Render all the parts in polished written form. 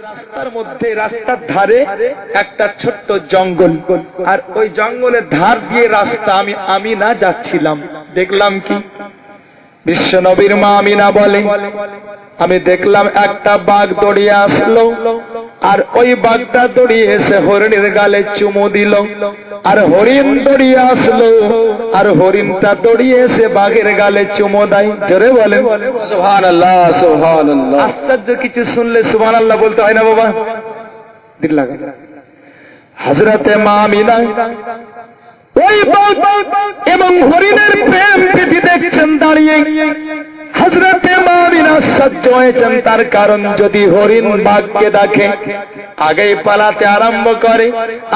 রাস্তার মধ্যে, রাস্তার ধারে একটা ছোট্ট জঙ্গল, আর ওই জঙ্গলের ধার দিয়ে রাস্তা আমি আমিনা যাচ্ছিলাম। দেখলাম কি, বিশ্ব নবীর মা আমিনা বলে, আমি দেখলাম একটা বাঘ দৌড়িয়ে আসলো, আর ওই বাঘটা দৌড়িয়ে এসে হরিণের গালে চুমু দিল, আর হরিণ দৌড়িয়ে আসলো, আর হরিণটা দৌড়িয়ে এসে বাঘের গালে চুমু দেয়। জোরে বলেন সুবহানাল্লাহ, সুবহানাল্লাহ। আশ্চর্য কিছু শুনলে সুবহানাল্লাহ বলতে হয় না বাবা? দিল লাগা। হযরতে মা আমিনা ওই বাঘ এবং হরিণের প্রেম প্রীতি দেখছেন দাঁড়িয়ে। হযরতে মা আমিনা সহ্য হয়েছেন, তার কারণ যদি হরিণ বাঘকে দেখে আগেই পালাতে আরম্ভ করে,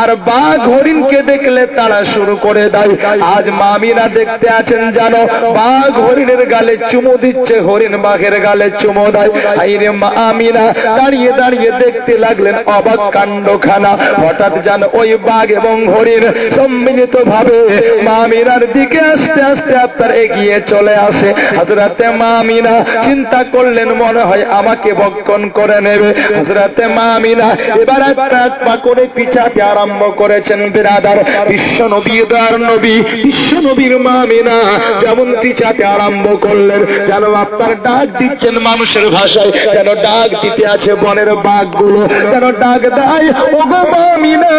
আর বাঘ হরিণকে দেখলে তারা শুরু করে দেয়। আজ মা আমিনা দেখতে আছেন, জানো, বাঘ হরিণের গালে চুমু দিচ্ছে, হরিণ বাঘের গালে চুমু দেয়। আইরে মা আমিনা দাঁড়িয়ে দাঁড়িয়ে দেখতে লাগলেন অবাক কাণ্ডখানা। হঠাৎ যেন ওই বাঘ এবং হরিণ সম্মিলিত ভাবে মা আমিনার দিকে আস্তে আস্তে আপনার এগিয়ে চলে আসে। হযরতে মা আমিনা চিন্তা করলেন, মনে হয় আমাকে ভক্ষণ করে নেবে। হযরতে মা আমিনা এবার একটা পা করে পিছাতে আরম্ভ করেছেন। বিরাদার, বিশ্ব নবী দয়ার নবী বিশ্ব নবীর মা আমিনা যেমন পিছাতে আরম্ভ করলেন, যেন আপনার ডাক দিচ্ছেন মানুষের ভাষায়, যেন ডাক দিতে আছে বনের বাঘগুলো, যেন ডাক দেয়, ও গো মা আমিনা,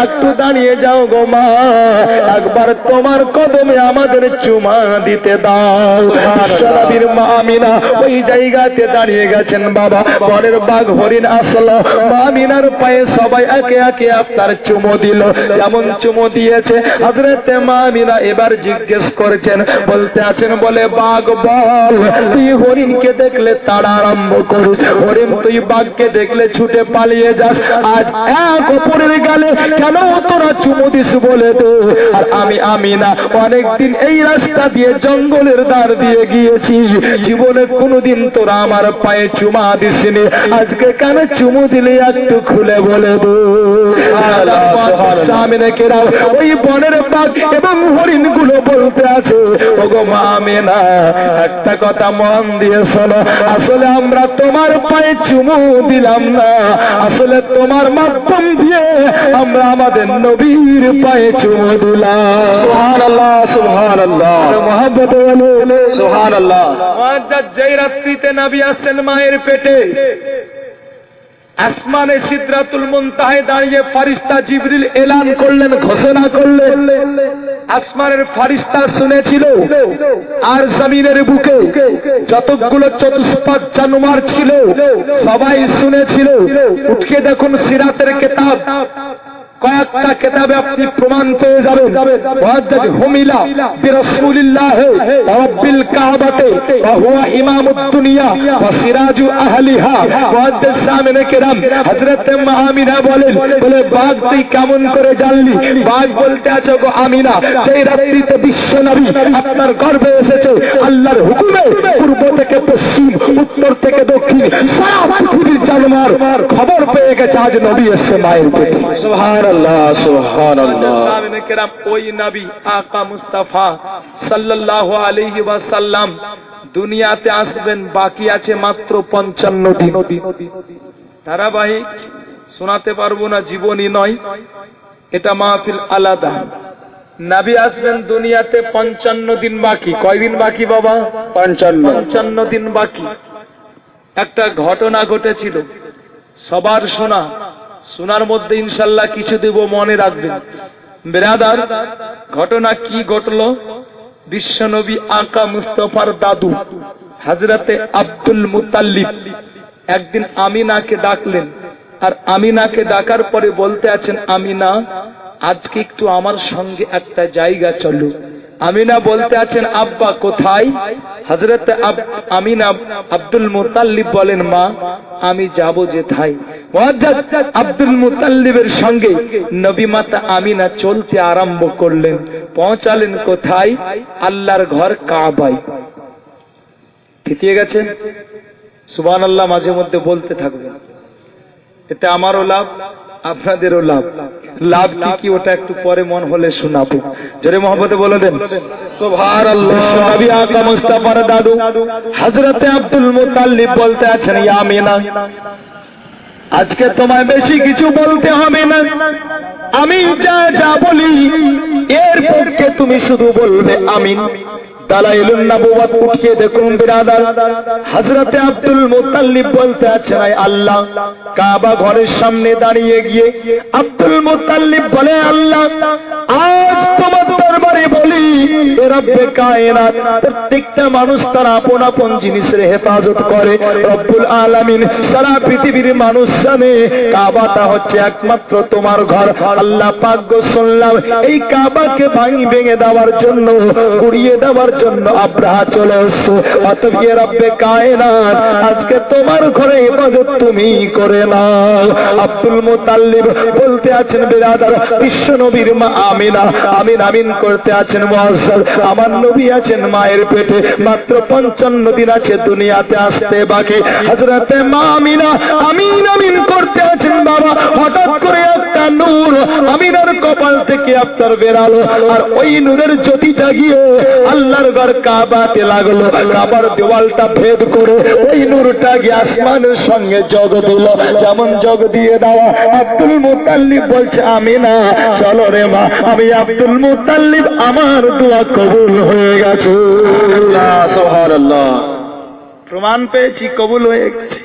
একটু দাঁড়িয়ে যাও গো মা, একবার তোমার কদমে আমাদের চুমা দিতে দাও। বিশ্বনবীর মা আমিনা ওই জায়গাতে দাঁড়িয়ে গেছেন। বাবা, বনের বাঘ হরিণ আসলো, মা আমিনার পায়ে সবাই একে একে আপনার চুমো দিল। যেমন চুমো দিয়েছে, হযরতে মা আমিনা এবার জিজ্ঞেস করেছেন, বলতে আছেন, বলে, বাঘ বল, তুই হরিণকে দেখলে তাড়া আরম্ভ করিস, হরিণ তুই বাঘকে দেখলে ছুটে পালিয়ে যাস, আজ এক অপরের গালে কেন তোরা চুমো দিস বলে দে। আর আমি আমিনা অনেকদিন এই রাস্তা দিয়ে জঙ্গলের ধার দিয়ে গিয়েছি, জীবনে কোনোদিন তোরা আমার পায়ে চুমা দিসনি, আজকে কেন চুমু দিলে একটু খুলে বলে দে। ওই বনের বাঘ এবং হরিণ গুলো বলতে আছে, ওগো মা আমিনা, একটা কথা মন দিয়ে শোনো, আসলে আমরা তোমার পায়ে চুমু দিলাম না, আসলে তোমার মাধ্যম দিয়ে আমরা আমাদের নবীর পায়ে চুমু দিলাম। সুবহানাল্লাহ, সুবহানাল্লাহ, মুহাব্বত বলে সুবহানাল্লাহ। যেই রাত্রিতে নবী আসেন মায়ের পেটে, আসমানে সিদরাতুল মুনতাহায় দাঁড়িয়ে ফেরেশতা জিবরিল এলান করলেন, ঘোষণা করলেন। আসমানের ফেরেশতা শুনেছিল, আর জমিনের বুকে যতগুলো চতুষ্পাদ জানোয়ার ছিল সবাই শুনেছিল। উঠে দেখুন সিরাতের কিতাব, কয়েকটা কিতাবে আপনি প্রমাণ পেয়ে যাবেন। মুআজ্জাজ হুমিলা বিরাসূলিল্লাহ রাব্বিল কাবাতে ওয়া হুয়া ইমামুদ দুনিয়া ওয়া সিরাজু আহলিহা। মুআজ্জাজ সামিনে কেরাম, হযরত মা আমিনা বলেন, বলে, বাঘ তুই কেমন করে জানলি? বাঘ বলতে আছে, গো আমিনা, সেই রাত্রিতে বিশ্ব নবী আপনার গর্ভে এসেছে, আল্লাহর হুকুমে পূর্ব থেকে পশ্চিম, উত্তর থেকে দক্ষিণ সারা পৃথিবীর জানোয়ার খবর পেয়ে গেছে আজ নবী এসেছে মায়ের পেটে। সুবহানাল্লাহ, সুবহানাল্লাহ। ওই নবী আকা মুস্তাফা সাল্লাল্লাহু আলাইহি ওয়াসাল্লাম দুনিয়াতে আসবেন, বাকি আছে মাত্র 55 দিন। ধারাবাহিক শোনাতে পারবো না, জীবনী নয়, এটা মাহফিল আলাদা। নবী আসবেন দুনিয়াতে 55 দিন বাকি। কয়দিন বাকি বাবা? 55 দিন বাকি। একটা ঘটনা ঘটেছিল, সবার শোনা, শোনার মধ্যে ইনশাল্লাহ কিছু দেব, মনে রাখবেন। বিরাদার, ঘটনা কি ঘটলো? বিশ্বনবী আকা মুস্তাফার দাদু হযরতে আব্দুল মুতাল্লিব একদিন আমিনাকে ডাকলেন, আর আমিনাকে ডাকার পরে বলতে আছেন, আমিনা, আজকে একটু আমার সঙ্গে একটা জায়গা চলো। আমিনা বলতে আছেন, আব্বা কোথায়? হযরতে আমিনা আব্দুল মুতাল্লিব বলেন, মা, আমি যাব যেথায়। মুআজ্জাজ আব্দুল মুতাল্লিবের সঙ্গে নবী মাতা আমিনা চলতে আরম্ভ করলেন। পৌঁছালেন কোথায়? আল্লাহর ঘর কাবায়। ফিতিয়ে গেছে? সুবহানাল্লাহ মাঝে মধ্যে বলতে থাকবেন, এতে আমারও লাভ, আপনাদেরও লাভ। লাভ কি কি ওটা একটু পরে মন হলে শোনাবো। জোরে মহব্বতে বলে দেন সুবহানাল্লাহ। নবী আকা মুস্তাফার দাদু হযরতে আব্দুল মুতাল্লিব বলতে আছেন, ইয়া আমিনা, আজকে তোমায় বেশি কিছু বলতে হবে না, আমি যা যা বলি এর পক্ষে তুমি শুধু বলবে আমিন। দালাইলুন নবুওয়াত উঠিয়ে দেখুন বিরাদার, হযরতে আব্দুল মুত্তালিব বলতে আছেন, আয় আল্লাহ, কাবা ঘরের সামনে দাঁড়িয়ে গিয়ে আব্দুল মুত্তালিব বলে, আল্লাহ আজ তোমার দরবারে বলি, এ রব্বে কায়নাত, প্রত্যেকটা মানুষ তার আপন আপন জিনিসের হেফাজত করে, রব্বুল আলামিন সারা পৃথিবীর মানুষ জানে কাবাটা হচ্ছে একমাত্র তোমার ঘর। আল্লাহ পাক গো, শুনলাম এই কাবাকে ভেঙে দেওয়ার জন্য, গুড়িয়ে দেওয়ার জন্য আব্রাহা চলে এসছো, অতএব এ রব্বে কায়নাত আজকে তোমার ঘরে ইবাদত তুমি করে নাও। আব্দুল মুত্তালিব বলতে আছেন বিরাদার, বিশ্ব নবীর মা আমিনা আমিন আমিন করতে আছেন মুআজ্জাজ, আমার নবী আছেন মায়ের পেটে, মাত্র 55 দিন আছে দুনিয়াতে আসতে বাকি। হযরতে মা আমিনা আমিন আমিন করতে আছেন বাবা, হঠাৎ করে একটা নূর আমিনার কপাল থেকে আপনার বেরালো, আর ওই নূরের জ্যোতিটা গিয়ে আল্লাহর ঘর কাবাতে লাগলো, কাবার দেওয়ালটা ভেদ করে ওই নূরটা গিয়ে আসমানের সঙ্গে যোগ দিল। যেমন যোগ দিয়ে দেওয়া, আব্দুল মুত্তালিব বলছে, আমিনা চলো রে মা, আমি আব্দুল মুত্তালিব আমার দোয়া কবুল হয়ে গেছে। সুবহানাল্লাহ, প্রমাণ পেয়েছি কবুল হয়ে গেছে।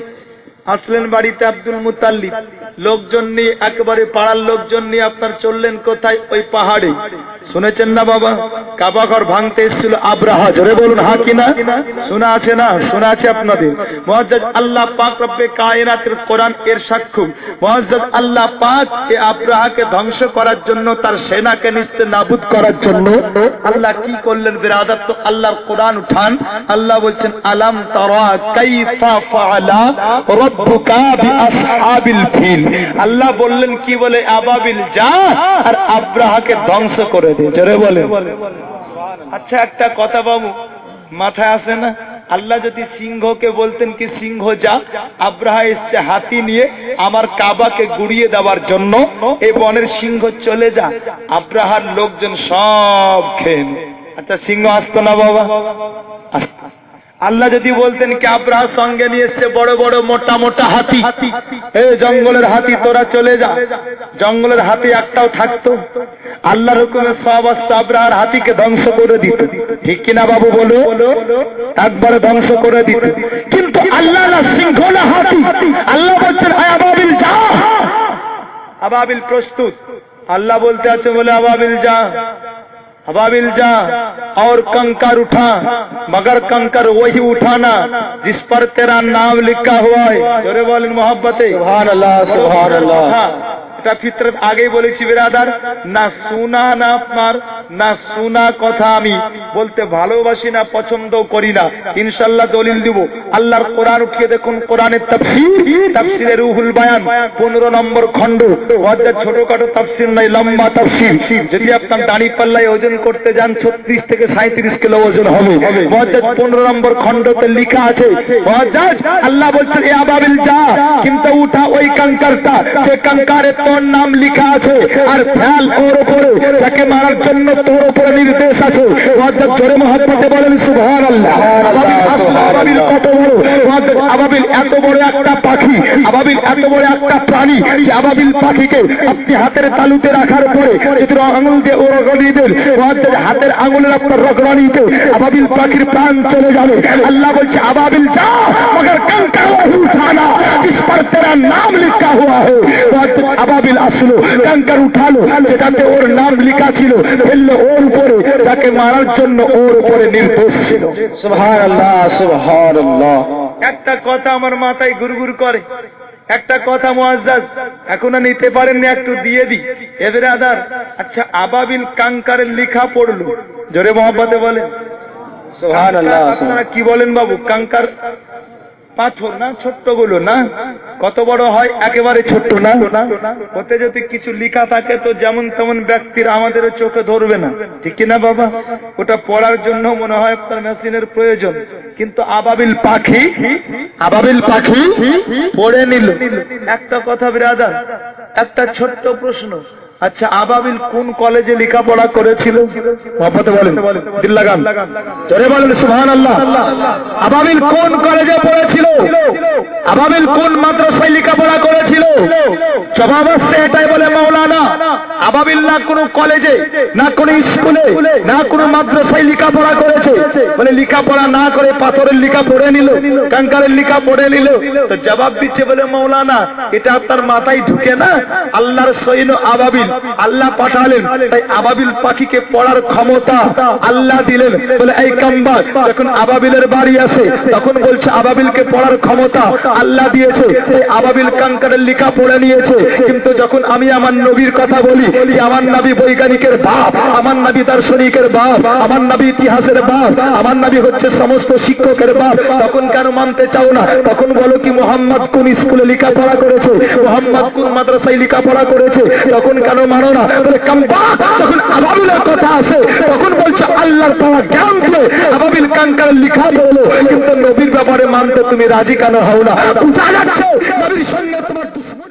আসলেন বাড়িতে আব্দুল মুত্তালিব, লোকজন নিয়ে একেবারে পাড়ার লোকজন নিয়ে আপনার চললেন কোথায়? ওই পাহাড়ে। শুনেছেন না বাবা, কাবা ঘর ভাঙতে এসেছিল আব্রাহা, জোরে বলুন হ্যাঁ কিনা? শোনা আছে না? শোনা আছে আপনাদের? মুআজ্জাজ আল্লাহ পাক রব্বে কায়নাতের কোরআন এর সাক্ষ্য। মুআজ্জাজ আল্লাহ পাক এই আব্রাহাকে ধ্বংস করার জন্য, তার সেনাকে নিস্তে নাবুদ করার জন্য আল্লাহ কি করলেন বিরাদার? তো আল্লাহর কোরআন উঠান, আল্লাহ বলছেন, আলাম তারা কাইফা ফাআলা রাব্বুকা বিআসহাবিল ফিল। আল্লাহ বললেন কি বলে, আবাবিল যা আর আব্রাহাকে ধ্বংস করে দে। জোরে বলে। আচ্ছা একটা কথা বাবু মাথায় আসে না, আল্লাহ যদি সিংহকে বলতেন কি সিংহ যা, আব্রাহা এসছে হাতি নিয়ে আমার কাবাকে গুড়িয়ে দেওয়ার জন্য, এই বনের সিংহ চলে যা, আব্রাহার লোকজন সব খেয়ে নে। আচ্ছা সিংহ আসতো না বাবা? আল্লাহ যদি বলতেন কি আব্রাহার সঙ্গে নিয়ে এসছে বড় বড় মোটা মোটা হাতি, এই জঙ্গলের হাতি তোরা চলে যা, জঙ্গলের হাতি একটাও থাকতো? আল্লাহর হুকুমে সব আসতো, আব্রাহার হাতিকে ধ্বংস করে দিত, ঠিক কিনা বাবু বলো? একবারে ধ্বংস করে দিত। কিন্তু আল্লাহ না সিংহ না হাতি, আল্লাহ বলছেন আবাবিল যা, আবাবিল প্রস্তুত। আল্লাহ বলতে আছে বলে আবাবিল যা, अबाबिल जा और कंकर उठा, मगर कंकर वही उठाना जिस पर तेरा नाम लिखा हुआ है। जोरे बोल मोहब्बत, सुभान अल्लाह सुभान अल्लाह। এটা ফিতরত আগেই বলেছি বিরাদার, না শোনা না আপনার না শোনা কথা আমি বলতে ভালোবাসি না, পছন্দ করি না। ইনশাআল্লাহ দলিল দিব। আল্লাহর কোরআন উঠিয়ে দেখুন, কোরআনের তাফসীর, তাফসীরে রুহুল বায়ান 15 নম্বর খণ্ড। ওয়াজের ছোটখাটো তাফসীর নাই, লম্বা তাফসীর। যদি আপনার দাড়ি পাল্লায় ওজন করতে যান 36 থেকে 37 কিলো ওজন হবে। ওয়াজের 15 নম্বর খণ্ডতে লেখা আছে, ওয়াজ আল্লাহ বলছেন এ আবাবিল যা, কিন্তু উঠা ওই কঙ্করটা, যে কঙ্কারে তোর নাম লিখা আছে আর ফেল ওর উপরে, যাকে মারার জন্য তোর উপরে নির্দেশ আছে। ওয়াজের জোরে মহব্বতে বলেন সুবহানাল্লাহ। আবাবিল কত বড়? আবাবিল এত বড় একটা পাখি, আবাবিল এত বড় একটা প্রাণী, যে আবাবিল পাখিকে আপনি হাতের তালুতে রাখার পরে যদি আঙুল দিয়ে ও রগড়ি দেন, ওয়াজের হাতের আঙুলের আপনার রগড়ানিতে আবাবিল পাখির প্রাণ চলে যাবে। আল্লাহ বলছে আবাবিল যা, মगर कंकर वही उठाना जिस पर तेरा नाम लिखा हुआ है। আবাবিল আসলো, कंकर উঠালো যেটাতে ওর নাম লেখা ছিল, ফেললো ওর উপরে, যাকে মারার জন্য ওর উপরে নির্দেশ ছিল। সুবহানাল্লাহ সুবহানাল্লাহ। একটা কথা আমার মাথায় গুরগুর করে, একটা কথা মুআজ্জাজ এখনো নিতে পারেননি, একটু দিয়ে দিই এ বিরাদার। আচ্ছা আবাবিল কাঙ্কারের লেখা পড়লো, জোরে মহব্বতে বলেন সুবহানাল্লাহ। আপনারা কি বলেন বাবু? কাঙ্কার পাথর না, ছোট্ট গুলো না, কত বড় হয়? একেবারে ছোট্ট না। ওতে যদি কিছু লেখা থাকে তো যেমন তেমন ব্যক্তির আমাদেরও চোখে ধরবে না, ঠিক কিনা বাবা? ওটা পড়ার জন্য মনে হয় আপনার মেশিনের প্রয়োজন, কিন্তু আবাবিল পাখি, আবাবিল পাখি পড়ে নিল। একটা কথা বিরাদার, একটা ছোট্ট প্রশ্ন, আচ্ছা, আবাবিল কোন কলেজে লেখাপড়া করেছিল? মহব্বতে বলেন, দিল লাগান, জোরে বলেন সুবহানাল্লাহ। আবাবিল কোন কলেজে পড়েছিল? আবাবিল কোন মাদ্রাসায় লেখাপড়া করেছিল? জবাব আসছে এটাই, বলে মাওলানা আবাবিল না কোনো কলেজে, না কোনো স্কুলে, না কোনো মাদ্রাসায় লেখাপড়া করেছে। বলে লেখাপড়া না করে পাথরের লেখা পড়ে নিল, কাঙ্কারের লেখা পড়ে নিল। তো জবাব দিচ্ছে, বলে মাওলানা এটা আপনার মাথায় ঢুকে না। আল্লাহর সৈন্য আবাবিল আল্লাহ পাঠালেন, তাই আবাবিল পাখিকে পড়ার ক্ষমতা আল্লাহ দিলেন। বলে এই কাম্বা, যখন আবাবিলের বাড়ি আসে তখন বলছে আবাবিলকে পড়ার ক্ষমতা আল্লাহ দিয়েছে, তাই আবাবিল কাঙ্কারের লেখা পড়ে নিয়েছে। কিন্তু যখন আমি আমার নবীর কথা বলি, আমার নবী বৈজ্ঞানিকের বাপ, আমার নবী দার্শনিকের বাপ, আমার নবী ইতিহাসের বাপ, আমার নবী হচ্ছে সমস্ত শিক্ষকের বাপ, তখন কেন মানতে চাও না? তখন বলো কি মোহাম্মদ কোন স্কুলে লেখাপড়া করেছে, মোহাম্মদ কোন মাদ্রাসায় লেখাপড়া করেছে, তখন কেন মানো না? বলে কাম্বা, যখন আবাবিলের কথা আসে তখন বলছে আল্লাহর তাআলা জ্ঞান দিয়ে আবাবিল কাঙ্কারের লেখা বলো, কিন্তু নবীর ব্যাপারে মানতে তুমি রাজি কেন হও না? বুঝা যাচ্ছে নবীর